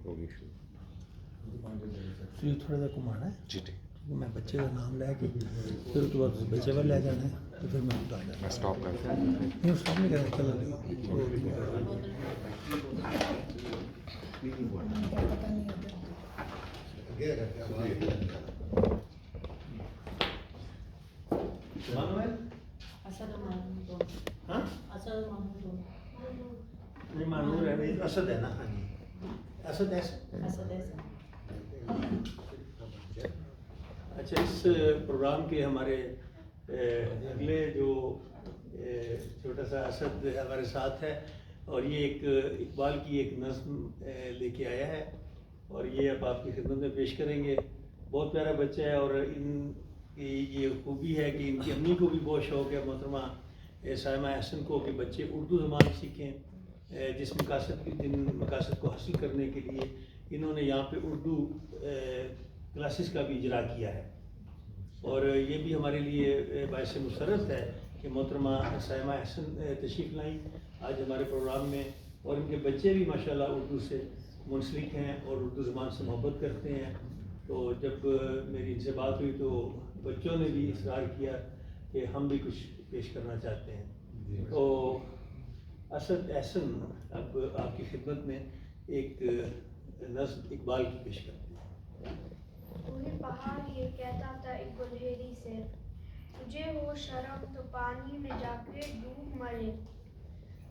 ہوگی یہ تھوڑا سا گھمانا ہے جی ٹھیک کیونکہ میں بچے کا نام لے کے پھر اس کے بعد بچے پر لے جانا ہے تو پھر میں بتا جانا میں اسٹاپ کرتا ہوں نہیں اسٹاپ نہیں کرنا چلو مانور ہے اسد ہے نا اسد اچھا اس پروگرام کے ہمارے اگلے جو چھوٹا سا اسد ہمارے ساتھ ہے اور یہ ایک اقبال کی ایک نظم لے کے آیا ہے اور یہ اب آپ کی خدمت میں پیش کریں گے. بہت پیارا بچہ ہے اور ان کی یہ خوبی ہے کہ ان کی امی کو بھی بہت شوق ہے محترمہ سائمہ احسن کو کہ بچے اردو زبان سیکھیں جن مقاصد کو حاصل کرنے کے لیے انہوں نے یہاں پہ اردو کلاسز کا بھی اجرا کیا ہے اور یہ بھی ہمارے لیے باعث مسرت ہے کہ محترمہ سائمہ احسن تشریف لائیں آج ہمارے پروگرام میں اور ان کے بچے بھی ماشاءاللہ اردو سے منسلک ہیں اور اردو زبان سے محبت کرتے ہیں. تو جب میری ان سے بات ہوئی تو بچوں نے بھی اصرار کیا کہ ہم بھی کچھ پیش کرنا چاہتے ہیں. تو اسد احسن اب آپ کی خدمت میں ایک نظم اقبال کی پیش کرتے ہیں. کوئی پہاڑ یہ کہتا تھا ایک گلہری سے تجھے ہو شرم تو پانی میں جا کے ڈوب مرے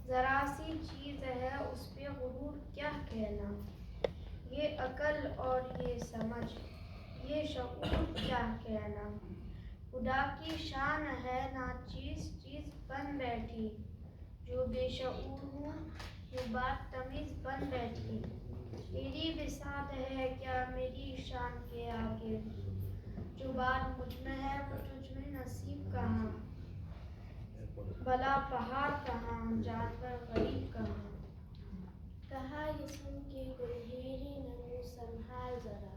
ذرا سی چیز ہے اس پہ غرور کیا کہنا یہ عقل اور یہ سمجھ یہ شعور کیا کہنا خدا کی شان ہے ناچیز چیز بن بیٹھی جو بے شعور ہوں یہ بات تمیز بن بیٹھی تیری بساط ہے کیا میری شان کے آگے جو بات مجھ میں ہے وہ تجھ میں نصیب کہاں بلا پہاڑ کہاں جانور غریب کہاں کہا یہ سن کے گلہری نمو سنبھال ذرا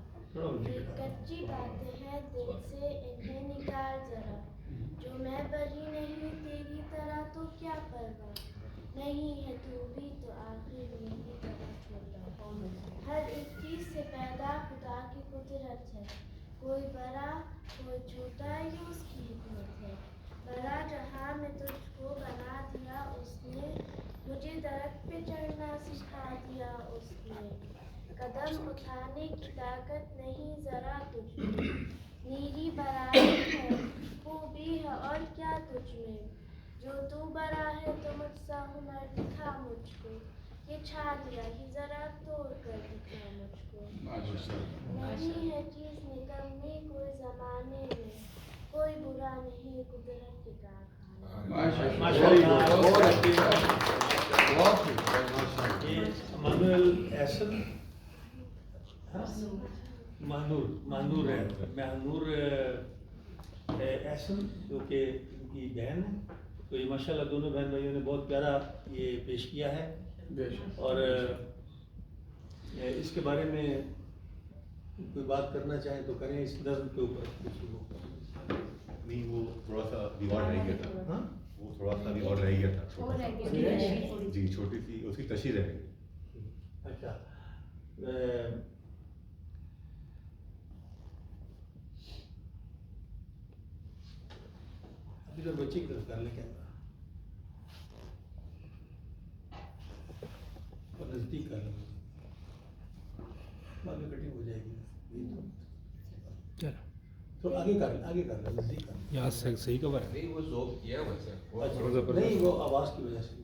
یہ کچی باتیں ہیں دل سے انہیں نکال ذرا جو میں بری نہیں تیری طرح تو کیا پرواہ نہیں ہے تو بھی تو آخر میری طرح چھوٹا ہر ایک چیز سے پیدا خدا کی قدرت ہے کوئی بڑا کوئی چھوٹا یہ اس کی حکمت ہے بڑا جہاں میں تجھ کو بنا دیا اس نے مجھے درخت پہ چڑھنا سکھا دیا اس نے قدم اٹھانے کی طاقت نہیں ذرا تجھ میں نیری برائی ہے خوبی ہے اور کیا تجھ میں جو تو بڑا ہے تو مجھ سا ہنر دکھا مجھ کو یہ چھا دیا ہی ذرا توڑ کر دکھا مجھ کو نہیں ہے چیز نکلنی کوئی زمانے میں کوئی برا نہیں قدرت کے مانور ہے مانور احسن جو کہ ان کی بہن ہے. تو یہ ماشاءاللہ دونوں بہن بھائیوں نے بہت پیارا یہ پیش کیا ہے اور اس کے بارے میں کوئی بات کرنا چاہیں تو کریں اس نظم کے اوپر. نہیں وہ تھوڑا سا دیوار رہ گیا تھا وہ تھوڑا سا دیوار رہ گیا تھا جی چھوٹی سی اس کی تشریح رہ گئی. اچھا ابھی تو بچے کی طرف کر لیں کیمرہ اور نزدیک کر لیں بعد میں کٹنگ ہو جائے گی. چلو تو آگے کر لیں نزدیک کر لیں یہاں سے صحیح کور ہے. نہیں وہ ذوق کیا نہیں وہ آواز کی وجہ سے.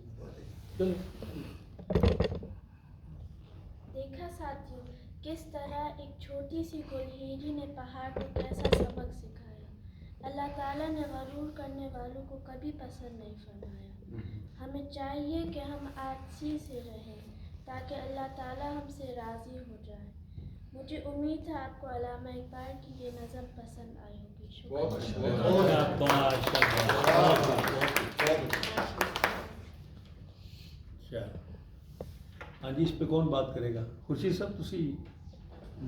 چلو دیکھا ساتھیوں کس طرح ایک چھوٹی سی گلہری نے پہاڑ کو کیسا سبق سکھایا. اللہ تعالیٰ نے غرور کرنے والوں کو کبھی پسند نہیں فرمایا. ہمیں چاہیے کہ ہم عاجزی سے رہیں تاکہ اللہ تعالیٰ ہم سے راضی ہو جائے. مجھے امید ہے آپ کو علامہ اقبال کی یہ نظم پسند آئی ہوگی. ہاں جی اس پہ کون بات کرے گا؟ خورشید صاحب تسی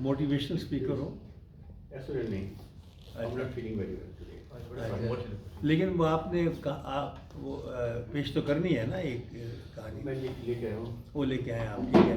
موٹیویشنل اسپیکر ہو. لیکن وہ آپ نے پیش تو کرنی ہے نا ایک کہانی. میں لے کے آیا ہوں وہ لے کے آئے آپ. ٹھیک ہے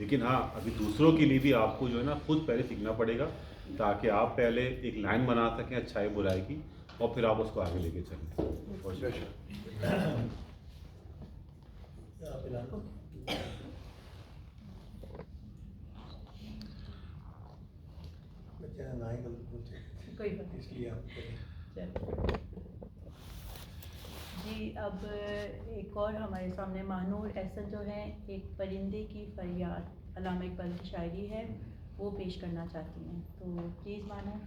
لیکن ہاں ابھی دوسروں کے لیے بھی آپ کو جو ہے نا خود پہلے سیکھنا پڑے گا، تاکہ آپ پہلے ایک لائن بنا سکیں اچھائی برائی کی، اور پھر آپ اس کو آگے لے کے چلیں. کوئی بات اس لیے آپ چلیں. جی اب ایک اور ہمارے سامنے ماہنور احسن جو ہیں ایک پرندے کی فریاد علامہ اقبال کی شاعری ہے وہ پیش کرنا چاہتی ہیں. تو پلیز ماہنور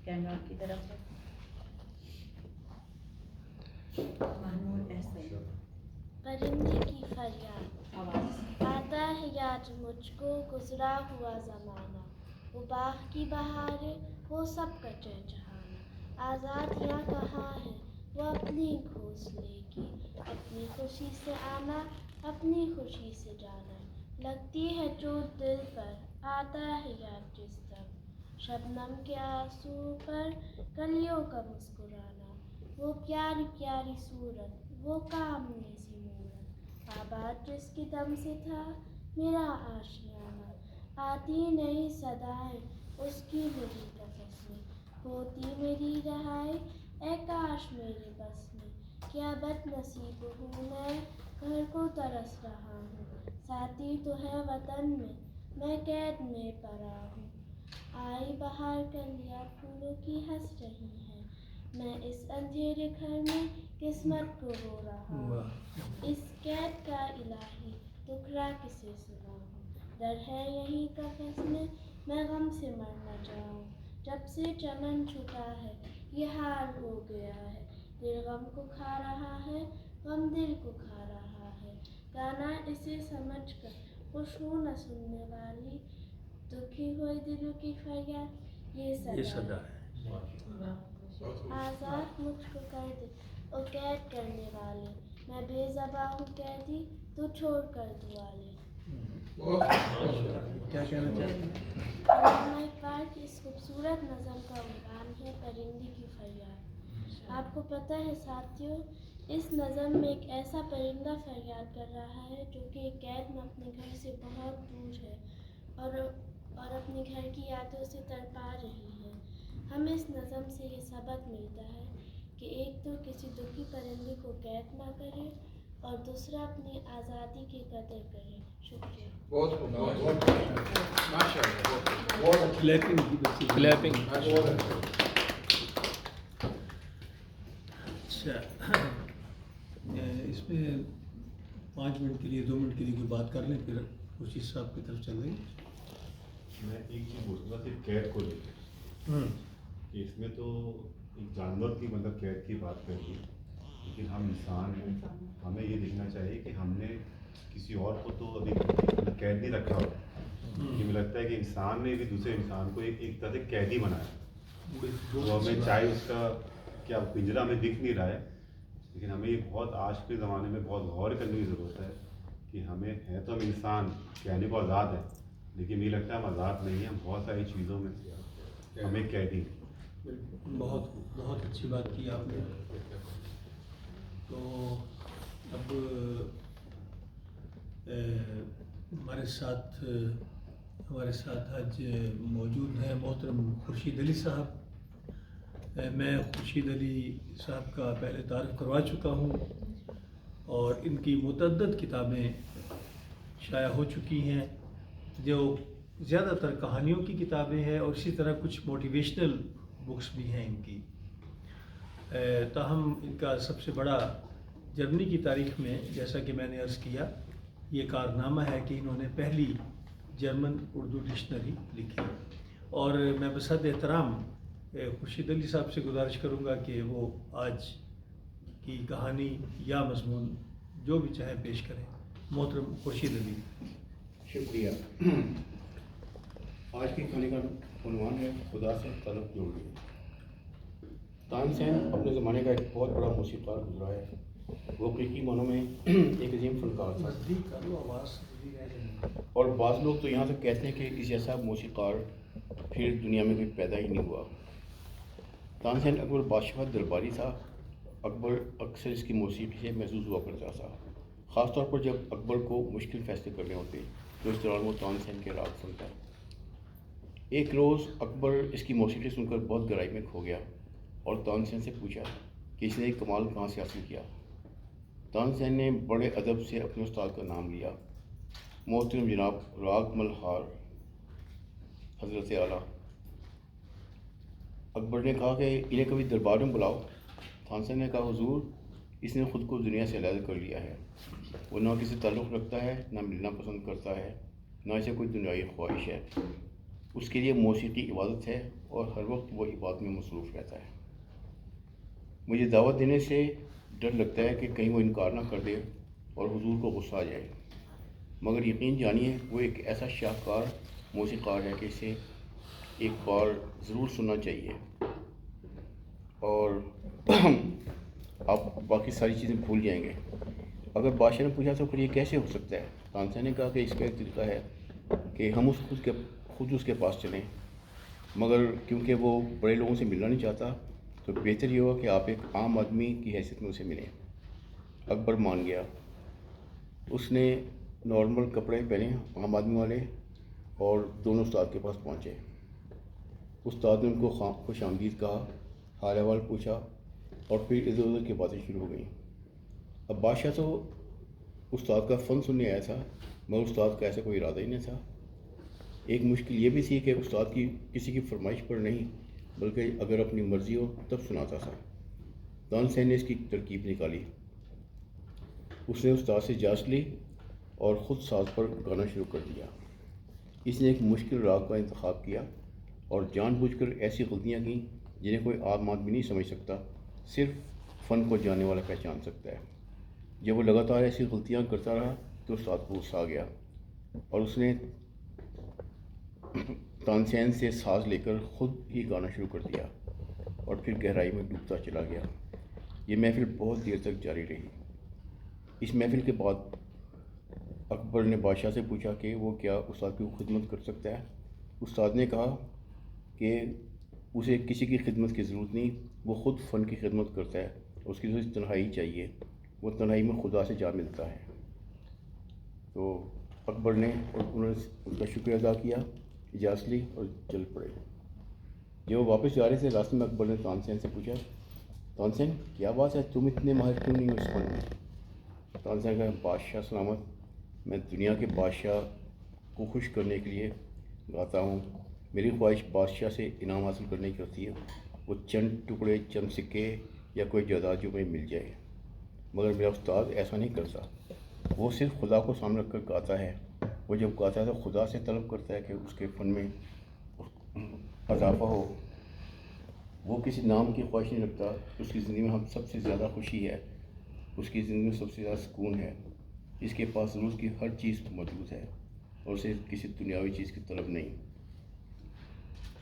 کیمرہ کی طرف ہے. ماہنور احسن. پرندے کی فریاد. آواز. آتا ہے یاد مجھ کو گزرا ہوا زمانہ، وہ باغ کی بہاریں وہ سب کا چہچہانا. آزادیاں کہاں ہیں وہ اپنی گھونسلے کی، اپنی خوشی سے آنا اپنی خوشی سے جانا. لگتی ہے چوٹ دل پر آتا ہے یاد جس دم، شبنم کے آنسو پر کلیوں کا مسکرانا. وہ پیاری پیاری صورت وہ کامنے سی مورت، آباد جس کے دم سے تھا میرا آشیانہ. آتی نئی صدائیں اس کی میری نفس میں، ہوتی میری رہائی اے کاش میرے بس میں. کیا بد نصیب ہوں میں گھر کو ترس رہا ہوں، ساتھی تو ہے وطن میں قید میں پڑا ہوں. آئی بہار کلیاں پھولوں کی ہنس رہی ہیں، میں اس اندھیرے گھر میں قسمت کو رو رہا ہوں. اس قید کا الہی ٹکڑا کسے سناؤں، ڈر ہے یہی قفس میں غم سے مر نہ جاؤں. جب سے چمن چھٹا ہے یہ حال ہو گیا ہے، دل غم کو کھا رہا ہے غم دل کو کھا رہا ہے. گانا اسے سمجھ کر خوش ہوں نہ سننے والی، دکھی ہوئی دلوں کی فریاد یہ صدا ہے. آزاد مجھ کو کر دے او قید کرنے والے، میں بے زباں ہوں قیدی تو چھوڑ کر دوالے. کیا کہنا چاہتے ہیں؟ علامہ اقبال کی اس خوبصورت نظم کا عنوان ہے پرندے کی فریاد. آپ کو پتہ ہے ساتھیوں، اس نظم میں ایک ایسا پرندہ فریاد کر رہا ہے جو کہ ایک قید میں اپنے گھر سے بہت دور ہے اور اپنے گھر کی یادوں سے تڑپا رہی ہے. ہمیں اس نظم سے یہ سبق ملتا ہے کہ ایک تو کسی دکھی پرندے کو قید نہ کرے اور دوسرا اپنی آزادی کی قدر کرے. شکریہ. اچھا اس میں 5 منٹ کے لیے 2 منٹ کے لیے کوئی بات کر لیں پھر خورشید صاحب کی طرف چل رہی. میں ایک چیز پوچھوں گا صرف قید کو لے کے کہ اس میں تو ایک جانور کی مطلب قید کی بات کر دی، لیکن ہم انسان ہیں، ہمیں یہ دیکھنا چاہیے کہ ہم نے کسی اور کو تو ابھی قید نہیں رکھا ہوا. یہ مجھے لگتا ہے کہ انسان نے بھی دوسرے انسان کو ایک طرح سے قیدی بنایا. تو ہمیں چاہے اس کا کیا پنجرا ہمیں دکھ نہیں رہا ہے، لیکن ہمیں یہ بہت آج کے زمانے میں بہت غور کرنے کی ضرورت ہے کہ ہمیں ہے تو ہم انسان کہنے کو آزاد ہے، لیکن مجھے لگتا ہے ہم آزاد نہیں ہیں، ہم بہت ساری چیزوں میں ہمیں قیدی. بہت بہت اچھی بات کی آپ نے. تو اب ہمارے ساتھ آج موجود ہیں محترم خورشید علی صاحب. میں خورشید علی صاحب کا پہلے تعارف کروا چکا ہوں اور ان کی متعدد کتابیں شائع ہو چکی ہیں جو زیادہ تر کہانیوں کی کتابیں ہیں اور اسی طرح کچھ موٹیویشنل بکس بھی ہیں ان کی. تاہم ان کا سب سے بڑا جرمنی کی تاریخ میں جیسا کہ میں نے عرض کیا یہ کارنامہ ہے کہ انہوں نے پہلی جرمن اردو ڈکشنری لکھی. اور میں بصد احترام خورشید علی صاحب سے گزارش کروں گا کہ وہ آج کی کہانی یا مضمون جو بھی چاہیں پیش کریں. محترم خورشید علی. شکریہ. آج کی کہانی کا عنوان ہے خدا سے طلب جوڑ لی. تانسین اپنے زمانے کا ایک بہت بڑا موسیقار گزرا ہے. وہ حقیقی معنوں میں ایک عظیم فنکار تھا، اور بعض لوگ تو یہاں سے کہتے ہیں کہ کسی ایسا موسیقار پھر دنیا میں کوئی پیدا ہی نہیں ہوا. تانسین اکبر بادشاہ درباری تھا. اکبر اکثر اس کی موسیقی سے محظوظ ہوا کرتا تھا، خاص طور پر جب اکبر کو مشکل فیصلے کرنے ہوتے. تو اس دوران وہ تانسین کے راگ سنتا ہے۔ ایک روز اکبر اس کی موسیقی سن کر بہت گہرائی میں کھو گیا اور تانسین سے پوچھا کہ اس نے یہ کمال کہاں سے حاصل کیا۔ تانسین نے بڑے ادب سے اپنے استاد کا نام لیا، محترم جناب راگ ملہار حضرت اعلیٰ۔ اکبر نے کہا کہ انہیں کبھی دربار میں بلاؤ۔ تانسین نے کہا حضور اس نے خود کو دنیا سے علیحدہ کر لیا ہے، وہ نہ کسی تعلق رکھتا ہے، نہ ملنا پسند کرتا ہے، نہ اسے کوئی دنیاوی خواہش ہے۔ اس کے لیے موسیقی عبادت ہے اور ہر وقت وہ عبادت میں مصروف رہتا ہے۔ مجھے دعوت دینے سے ڈر لگتا ہے کہ کہیں وہ انکار نہ کر دے اور حضور کو غصہ آ جائے، مگر یقین جانیے وہ ایک ایسا شاہکار موسیقار ہے کہ اسے ایک بار ضرور سننا چاہیے، اور آپ باقی ساری چیزیں بھول جائیں گے۔ اگر بادشاہ نے پوچھا تو پھر یہ کیسے ہو سکتا ہے؟ تانسین نے کہا کہ اس کا ایک طریقہ ہے کہ ہم خود اس کے پاس چلیں، مگر کیونکہ وہ بڑے لوگوں سے ملنا نہیں چاہتا تو بہتر یہ ہوگا کہ آپ ایک عام آدمی کی حیثیت میں اسے ملیں۔ اکبر مان گیا، اس نے نارمل کپڑے پہنے عام آدمی والے اور دونوں استاد کے پاس پہنچے۔ استاد نے ان کو خوش آمدید کہا، حال احوال پوچھا اور پھر ادھر ادھر کی باتیں شروع ہو گئیں۔ اب بادشاہ تو استاد کا فن سننے آیا تھا، مگر استاد کا ایسا کوئی ارادہ ہی نہیں تھا۔ ایک مشکل یہ بھی تھی کہ استاد کی کسی کی فرمائش پر نہیں بلکہ اگر اپنی مرضی ہو تب سناتا تھا۔ تانسین نے اس کی ترکیب نکالی، اس نے استاد سے اجازت لی اور خود ساز پر گانا شروع کر دیا۔ اس نے ایک مشکل راگ کا انتخاب کیا اور جان بوجھ کر ایسی غلطیاں کیں جنہیں کوئی عام آدمی نہیں سمجھ سکتا، صرف فن کو جاننے والا پہچان سکتا ہے۔ جب وہ لگاتار ایسی غلطیاں کرتا رہا تو استاد کو غصہ آ گیا اور اس نے تانسین سے ساز لے کر خود ہی گانا شروع کر دیا اور پھر گہرائی میں ڈوبتا چلا گیا۔ یہ محفل بہت دیر تک جاری رہی۔ اس محفل کے بعد اکبر نے بادشاہ سے پوچھا کہ وہ کیا استاد کی خدمت کر سکتا ہے۔ استاد نے کہا کہ اسے کسی کی خدمت کی ضرورت نہیں، وہ خود فن کی خدمت کرتا ہے، اس کی ضرورت تنہائی چاہیے، وہ تنہائی میں خدا سے جا ملتا ہے۔ تو اکبر نے انہوں نے ان کا شکریہ ادا کیا، اجازت لی اور چل پڑے۔ جب وہ واپس جا رہے تھے راستے میں اکبر نے تانسین سے پوچھا، تانسین کیا بات ہے، تم اتنے ماہر کیوں نہیں ہو اس فن میں؟ تانسین کہا، بادشاہ سلامت، میں دنیا کے بادشاہ کو خوش کرنے کے لیے گاتا ہوں، میری خواہش بادشاہ سے انعام حاصل کرنے کی ہوتی ہے، وہ چند ٹکڑے، چند سکے یا کوئی جائیداد جو میں مل جائے، مگر میرا استاد ایسا نہیں کرتا، وہ صرف خدا کو سامنے رکھ کر گاتا ہے۔ وہ جب گاتا ہے تو خدا سے طلب کرتا ہے کہ اس کے فن میں اضافہ ہو، وہ کسی نام کی خواہش نہیں رکھتا۔ اس کی زندگی میں ہم سب سے زیادہ خوشی ہے، اس کی زندگی میں سب سے زیادہ سکون ہے، اس کے پاس ضرورت کی ہر چیز موجود ہے اور اسے کسی دنیاوی چیز کی طلب نہیں۔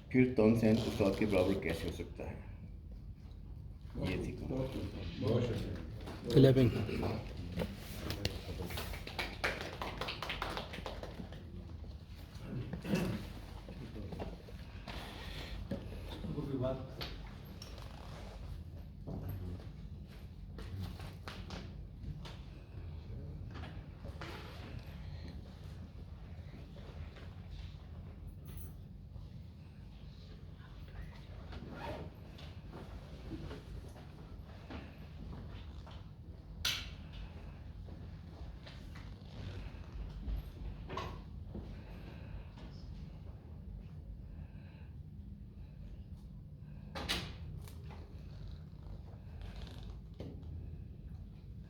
پھر تانسین استاد کے برابر کیسے ہو سکتا ہے؟ یہ تھی بہت شکریہ۔ کلیپنگ۔ کوئی بات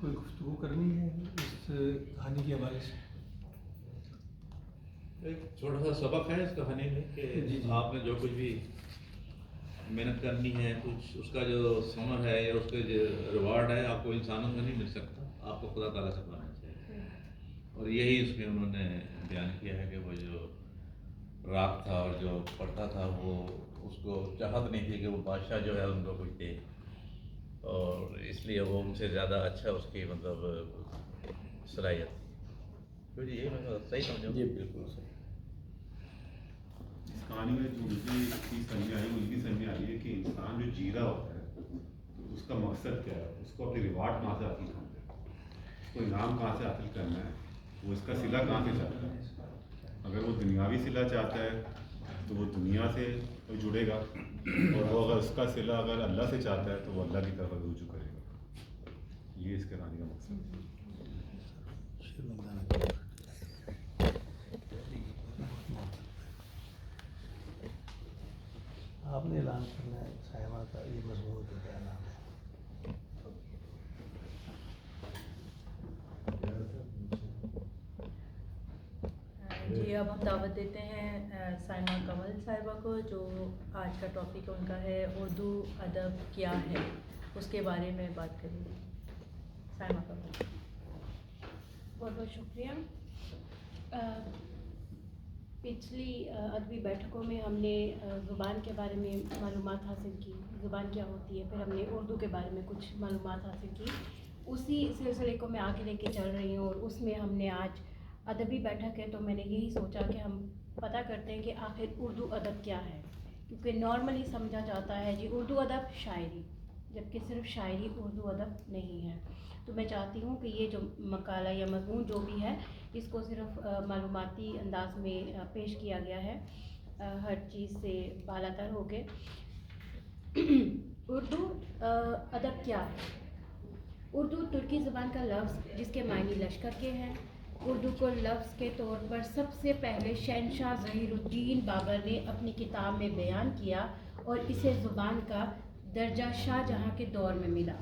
کوئی گفتگو کرنی ہے اس کہانی کے حوالے سے؟ ایک چھوٹا سا سبق ہے اس کہانی میں کہ جی جی، آپ نے جو کچھ بھی محنت کرنی ہے، کچھ اس کا جو ثمر ہے یا اس کا جو ریوارڈ ہے آپ کو انسانوں سے نہیں مل سکتا، آپ کو خدا تعالیٰ سے پانا چاہیے۔ اور یہی اس میں انہوں نے بیان کیا ہے کہ وہ جو راگ تھا اور جو پڑھتا تھا وہ اس کو چاہت نہیں تھی کہ وہ بادشاہ جو ہے ان کو کچھ دے، اور اس لیے وہ ان سے زیادہ اچھا اس کی مطلب صلاحیت تھی۔ یہ مطلب صحیح سمجھو؟ جی بالکل صحیح۔ اس کہانی میں جو مجھے چیز سمجھ آئی وہ یہ سمجھ آئی ہے کہ انسان جو جی رہا ہوتا ہے تو اس کا مقصد کیا ہے، اس کو اپنی ریوارڈ کہاں سے حاصل کرنا ہے، اس کو انعام کہاں سے حاصل کرنا ہے، وہ اس کا صلہ کہاں سے چلتا ہے۔ اگر وہ دنیاوی صلہ چاہتا ہے تو وہ دنیا سے جڑے گا، اور وہ اگر اس کا صلہ اگر اللہ سے چاہتا ہے تو وہ اللہ کی طرف رجوع کرے گا. یہ اس کے کہانی کا مقصد ہے. آپ نے اعلان کرنا ہے صاحبہ کا یہ مضمون کا کیا نام ہے؟ جی اب ہم دعوت دیتے ہیں سائمہ کمل صاحبہ کو، جو آج کا ٹاپک ان کا ہے اردو ادب کیا ہے، اس کے بارے میں بات کریں گے. سائمہ کمل. بہت بہت شکریہ. پچھلی ادبی بیٹھکوں میں ہم نے زبان کے بارے میں معلومات حاصل کی، زبان کیا ہوتی ہے، پھر ہم نے اردو کے بارے میں کچھ معلومات حاصل کی. اسی سلسلے کو میں آگے لے کے چل رہی ہوں، اور اس میں ہم نے آج ادبی بیٹھک ہے تو میں نے یہی سوچا کہ ہم پتہ کرتے ہیں کہ آخر اردو ادب کیا ہے، کیونکہ نارملی سمجھا جاتا ہے جی اردو ادب شاعری، جبکہ صرف شاعری اردو ادب نہیں ہے. تو میں چاہتی ہوں کہ یہ جو مقالہ یا مضمون جو بھی ہے اس کو صرف معلوماتی انداز میں پیش کیا گیا ہے، ہر چیز سے بالا تر ہو کے. اردو ادب کیا ہے؟ اردو ترکی زبان کا لفظ جس کے معنی لشکر کے ہیں. اردو کو لفظ کے طور پر سب سے پہلے شہنشاہ ظہیر الدین بابر نے اپنی کتاب میں بیان کیا، اور اسے زبان کا درجہ شاہ جہاں کے دور میں ملا.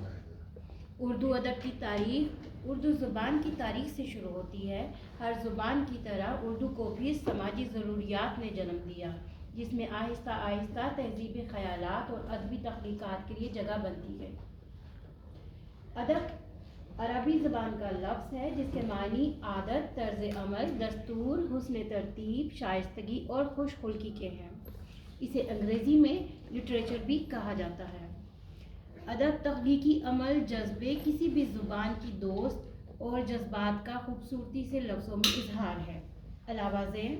اردو ادب کی تاریخ اردو زبان کی تاریخ سے شروع ہوتی ہے. ہر زبان کی طرح اردو کو بھی سماجی ضروریات نے جنم دیا، جس میں آہستہ آہستہ تہذیبی خیالات اور ادبی تخلیقات کے لیے جگہ بنتی گئی. ادب عربی زبان کا لفظ ہے جس کے معنی عادت، طرز عمل، دستور، حسن ترتیب، شائستگی اور خوش خلقی کے ہیں. اسے انگریزی میں لٹریچر بھی کہا جاتا ہے. ادب تخلیقی عمل، جذبے، کسی بھی زبان کی دوست اور جذبات کا خوبصورتی سے لفظوں میں اظہار ہے. علاوہ ذہن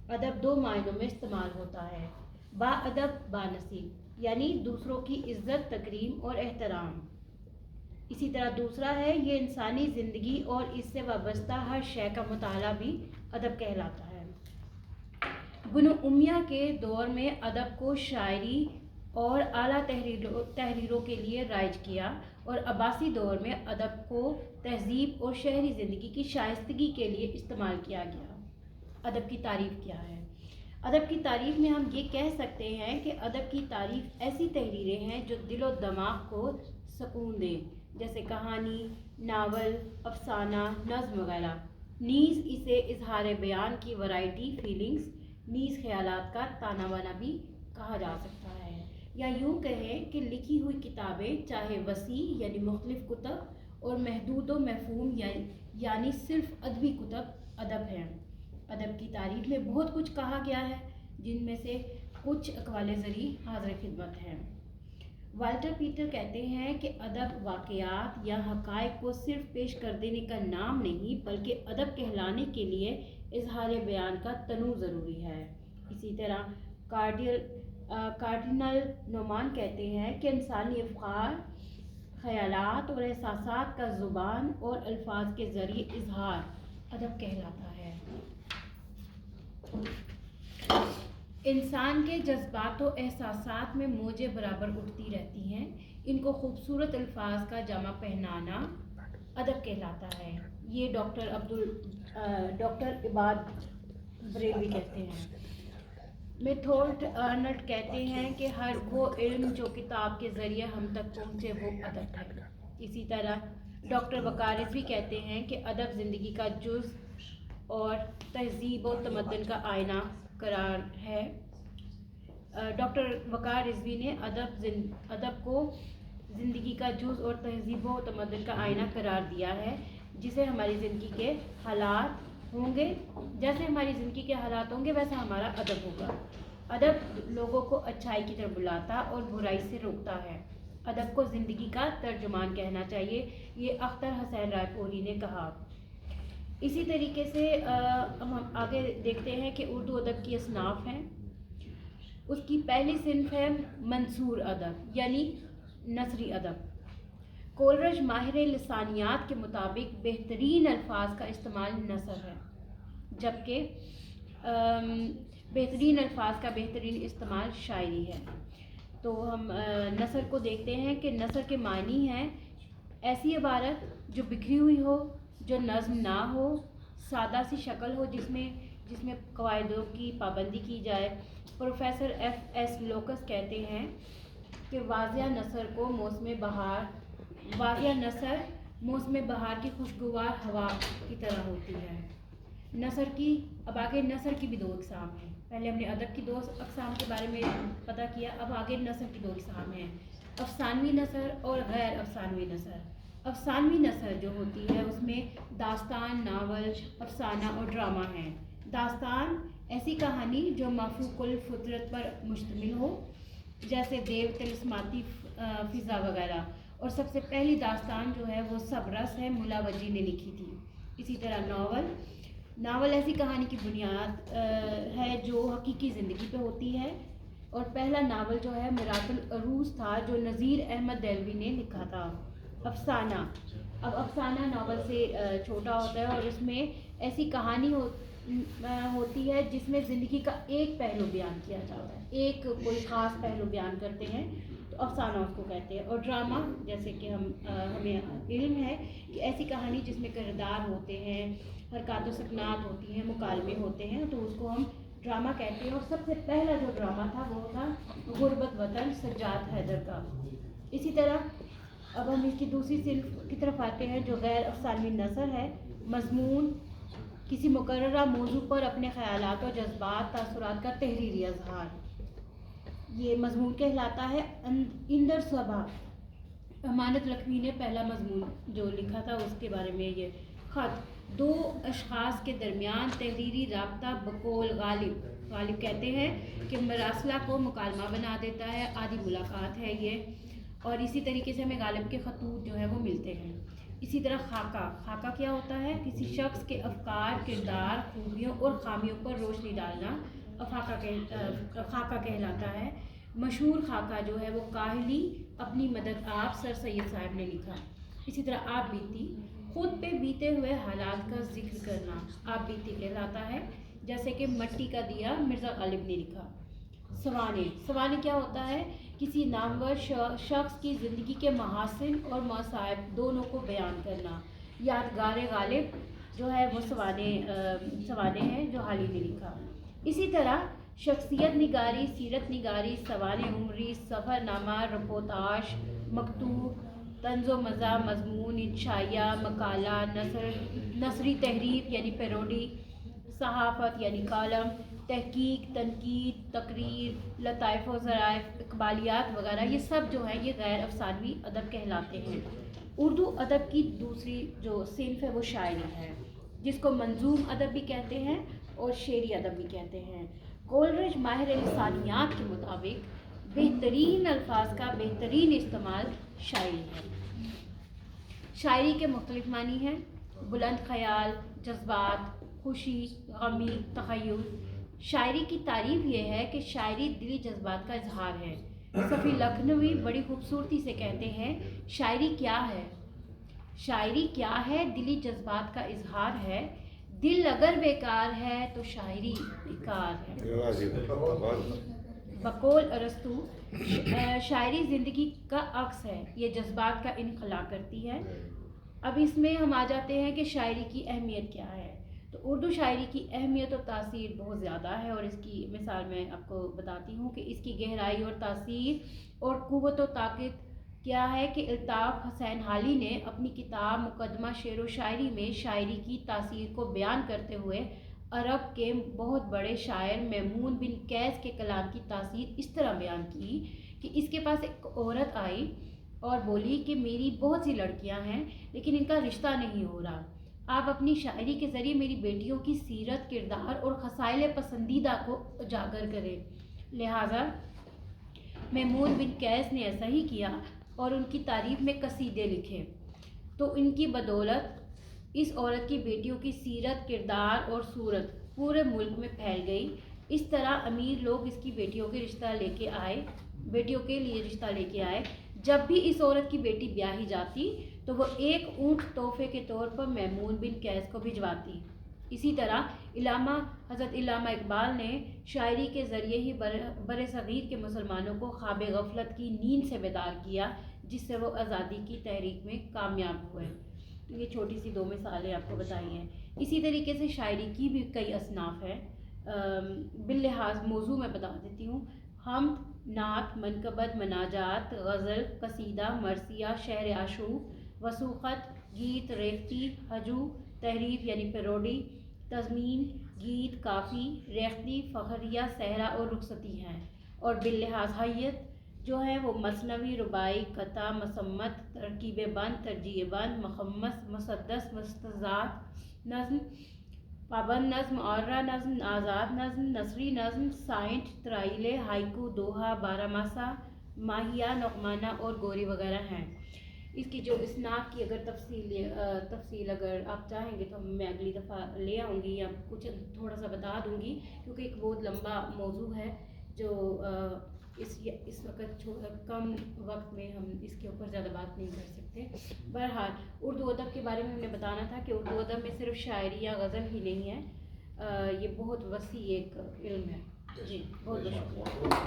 ادب دو معنوں میں استعمال ہوتا ہے: با ادب با نصیب، یعنی دوسروں کی عزت، تکریم اور احترام. اسی طرح دوسرا ہے یہ انسانی زندگی اور اس سے وابستہ ہر شے کا مطالعہ بھی ادب کہلاتا ہے. بنو امیہ کے دور میں ادب کو شاعری اور اعلیٰ تحریروں کے لیے رائج کیا، اور عباسی دور میں ادب کو تہذیب اور شہری زندگی کی شائستگی کے لیے استعمال کیا گیا. ادب کی تعریف کیا ہے؟ ادب کی تعریف میں ہم یہ کہہ سکتے ہیں کہ ادب کی تعریف ایسی تحریریں ہیں جو دل و دماغ کو سکون دیں، جیسے کہانی، ناول، افسانہ، نظم وغیرہ. نیز اسے اظہار بیان کی ورائٹی، فیلنگز، نیز خیالات کا تانا بانا بھی کہا جا سکتا ہے. یا یوں کہیں کہ لکھی ہوئی کتابیں چاہے وسیع یعنی مختلف کتب اور محدود و مفہوم یعنی صرف ادبی کتب ادب ہیں. ادب کی تعریف میں بہت کچھ کہا گیا ہے، جن میں سے کچھ اقوال زری حاضر خدمت ہیں. والٹر پیٹر کہتے ہیں کہ ادب واقعات یا حقائق کو صرف پیش کر دینے کا نام نہیں، بلکہ ادب کہلانے کے لیے اظہار بیان کا تنوع ضروری ہے. اسی طرح کارڈینل نومان کہتے ہیں کہ انسانی افکار، خیالات اور احساسات کا زبان اور الفاظ کے ذریعے اظہار ادب کہلاتا ہے. انسان کے جذبات و احساسات میں موجیں برابر اٹھتی رہتی ہیں، ان کو خوبصورت الفاظ کا جامہ پہنانا ادب کہلاتا ہے. یہ ڈاکٹر عباد بریلوی کہتے ہیں. میتھورڈ آرنلڈ کہتے ہیں کہ ہر وہ علم جو کتاب کے ذریعے ہم تک پہنچے وہ ادب ہے. اسی طرح ڈاکٹر وقار رضوی کہتے ہیں کہ ادب زندگی کا جز اور تہذیب و تمدن کا آئینہ قرار ہے. ڈاکٹر وقار رضوی نے ادب کو زندگی کا جز اور تہذیب و تمدن کا آئینہ قرار دیا ہے، جسے ہماری زندگی کے حالات ہوں گے، جیسے ہماری زندگی کے حالات ہوں گے ویسا ہمارا ادب ہوگا. ادب لوگوں کو اچھائی کی طرف بلاتا اور برائی سے روکتا ہے. ادب کو زندگی کا ترجمان کہنا چاہیے، یہ اختر حسین رائے پوری نے کہا. اسی طریقے سے ہم آگے دیکھتے ہیں کہ اردو ادب کی اصناف ہیں. اس کی پہلی صنف ہے منثور ادب یعنی نثری ادب. کولرج ماہر لسانیات کے مطابق بہترین الفاظ کا استعمال نثر ہے، جبکہ بہترین الفاظ کا بہترین استعمال شاعری ہے. تو ہم نثر کو دیکھتے ہیں کہ نثر کے معنی ہیں ایسی عبارت جو بکھری ہوئی ہو, جو نظم نہ ہو, سادہ سی شکل ہو جس میں قواعدوں کی پابندی کی جائے. پروفیسر ایف ایس لوکس کہتے ہیں کہ واضح نثر موسم بہار کی خوشگوار ہوا کی طرح ہوتی ہے. اب آگے نثر کی بھی 2 اقسام ہیں. پہلے ہم نے ادب کی 2 اقسام کے بارے میں پتہ کیا, اب آگے نثر کی 2 اقسام ہیں, افسانوی نثر اور غیر افسانوی نثر. افسانوی نثر جو ہوتی ہے اس میں داستان, ناول, افسانہ اور ڈرامہ ہیں. داستان ایسی کہانی جو مافوق الفطرت پر مشتمل ہو, جیسے دیو تلسماتی فضا وغیرہ. اور سب سے پہلی داستان جو ہے وہ سبرس ہے, ملا وجی نے لکھی تھی. اسی طرح ناول ایسی کہانی کی بنیاد ہے جو حقیقی زندگی پہ ہوتی ہے. اور پہلا ناول جو ہے میراث العروض تھا جو نذیر احمد دہلوی نے لکھا تھا. افسانہ ناول سے چھوٹا ہوتا ہے اور اس میں ایسی کہانی ہوتی ہے جس میں زندگی کا ایک پہلو بیان کیا جاتا ہے, کوئی خاص پہلو بیان کرتے ہیں, تو افسانہ اس کو کہتے ہیں. اور ڈرامہ جیسے کہ ہمیں علم ہے کہ ایسی کہانی جس میں کردار ہوتے ہیں, حرکات و سکنات ہوتی ہیں, مکالمے ہوتے ہیں, تو اس کو ہم ڈرامہ کہتے ہیں. اور سب سے پہلا جو ڈرامہ تھا وہ تھا غربت وطن سجاد حیدر کا. اسی طرح اب ہم اس کی دوسری صنف کی طرف آتے ہیں جو غیر افسانوی نثر ہے. مضمون کسی مقررہ موضوع پر اپنے خیالات و جذبات, تاثرات کا تحریری اظہار, یہ مضمون کہلاتا ہے. اندر صبا امانت لکھمی نے پہلا مضمون جو لکھا تھا اس کے بارے میں یہ خط. 2 اشخاص کے درمیان تحریری رابطہ بقول غالب کہتے ہیں کہ مراسلہ کو مکالمہ بنا دیتا ہے, آدھی ملاقات ہے یہ. اور اسی طریقے سے ہمیں غالب کے خطوط جو ہے وہ ملتے ہیں. اسی طرح خاکہ کیا ہوتا ہے؟ کسی شخص کے افکار, کردار, خوبیوں اور خامیوں پر روشنی ڈالنا خاکہ کہلاتا ہے. مشہور خاکہ جو ہے وہ کاہلی اپنی مدد آپ سر سید صاحب نے لکھا. اسی طرح آپ بیتی خود پہ بیتے ہوئے حالات کا ذکر کرنا آپ بیتی کہلاتا ہے, جیسے کہ مٹی کا دیا مرزا غالب نے لکھا. سوانے کیا ہوتا ہے؟ کسی نامور شخص کی زندگی کے محاسن اور مصائب دونوں کو بیان کرنا. یادگار غالب جو ہے وہ سوانے ہیں جو حالی نے لکھا. اسی طرح شخصیت نگاری, سیرت نگاری, سوانح عمری, سفر نامہ, رپورتاج, مکتوب, طنز و مزاح, مضمون, انشائیہ, مقالہ, نثری تحریر یعنی پیروڈی, صحافت یعنی کالم, تحقیق, تنقید, تقریر, لطائف و ظرائف, اقبالیات وغیرہ, یہ سب جو ہیں یہ غیر افسانوی ادب کہلاتے ہیں. اردو ادب کی دوسری جو صنف ہے وہ شاعری ہے, جس کو منظوم ادب بھی کہتے ہیں اور شعری ادب بھی کہتے ہیں. کولرج ماہر لسانیات کے مطابق بہترین الفاظ کا بہترین استعمال شاعری ہے. شاعری کے مختلف معنی ہیں: بلند خیال, جذبات, خوشی, غمی, تخیل. شاعری کی تعریف یہ ہے کہ شاعری دلی جذبات کا اظہار ہے. صفی لکھنوی بڑی خوبصورتی سے کہتے ہیں شاعری کیا ہے؟ شاعری کیا ہے؟ دلی جذبات کا اظہار ہے. دل اگر بیکار ہے تو شاعری بیکار ہے. بقول ارسطو شاعری زندگی کا عکس ہے, یہ جذبات کا انخلا کرتی ہے. اب اس میں ہم آ جاتے ہیں کہ شاعری کی اہمیت کیا ہے. تو اردو شاعری کی اہمیت و تاثیر بہت زیادہ ہے, اور اس کی مثال میں آپ کو بتاتی ہوں کہ اس کی گہرائی اور تاثیر اور قوت و طاقت کیا ہے. کہ الطاف حسین حالی نے اپنی کتاب مقدمہ شعر و شاعری میں شاعری کی تاثیر کو بیان کرتے ہوئے عرب کے بہت بڑے شاعر میمون بن قیس کے کلام کی تاثیر اس طرح بیان کی کہ اس کے پاس ایک عورت آئی اور بولی کہ میری بہت سی لڑکیاں ہیں لیکن ان کا رشتہ نہیں ہو رہا, آپ اپنی شاعری کے ذریعے میری بیٹیوں کی سیرت, کردار اور خصائل پسندیدہ کو اجاگر کریں. لہٰذا میمون بن قیس نے ایسا ہی کیا اور ان کی تعریف میں قصیدے لکھے. تو ان کی بدولت اس عورت کی بیٹیوں کی سیرت, کردار اور صورت پورے ملک میں پھیل گئی. اس طرح امیر لوگ اس کی بیٹیوں کے لیے رشتہ لے کے آئے. جب بھی اس عورت کی بیٹی بیاہی جاتی تو وہ ایک اونٹ تحفے کے طور پر میمون بن قیس کو بھجواتی. اسی طرح حضرت علامہ اقبال نے شاعری کے ذریعے ہی بر صغیر کے مسلمانوں کو خواب غفلت کی نیند سے بیدار کیا، جس سے وہ آزادی کی تحریک میں کامیاب ہوئے۔ یہ چھوٹی سی 2 مثالیں آپ کو بتائی ہیں۔ اسی طریقے سے شاعری کی بھی کئی اصناف ہیں، باللحاظ موضوع میں بتا دیتی ہوں۔ حمد، نعت، منقبت، مناجات، غزل، قصیدہ، مرثیہ، شعر عاشوق، وثوقت، گیت، ریختی، ہجو، تحریف یعنی پیروڈی، تضمین، گیت، کافی، ریختی، فخریہ، صحرا اور رخصتی ہیں۔ اور باللحاظ حیت جو ہے وہ مثنوی، رباعی، قطع، مصمت، ترکیب بند، ترجیع بند، مخمس، مسدس، مستزاد نظم، پابند نظم، آرہ نظم، آزاد نظم، نثری نظم، سائنٹ، ترائیلے، ہائیکو، دوہا، بارہ ماسہ، ماہیہ، نغمانہ اور گوری وغیرہ ہیں۔ اس کی جو اصناف کی اگر تفصیل اگر آپ چاہیں گے تو میں اگلی دفعہ لے آؤں گی یا کچھ تھوڑا سا بتا دوں گی، کیونکہ ایک بہت لمبا موضوع ہے جو اس وقت کم وقت میں ہم اس کے اوپر زیادہ بات نہیں کر سکتے۔ بہرحال اردو ادب کے بارے میں ہم نے بتانا تھا کہ اردو ادب میں صرف شاعری یا غزل ہی نہیں ہے، یہ بہت وسیع ایک علم ہے۔ جی بہت بہت شکریہ۔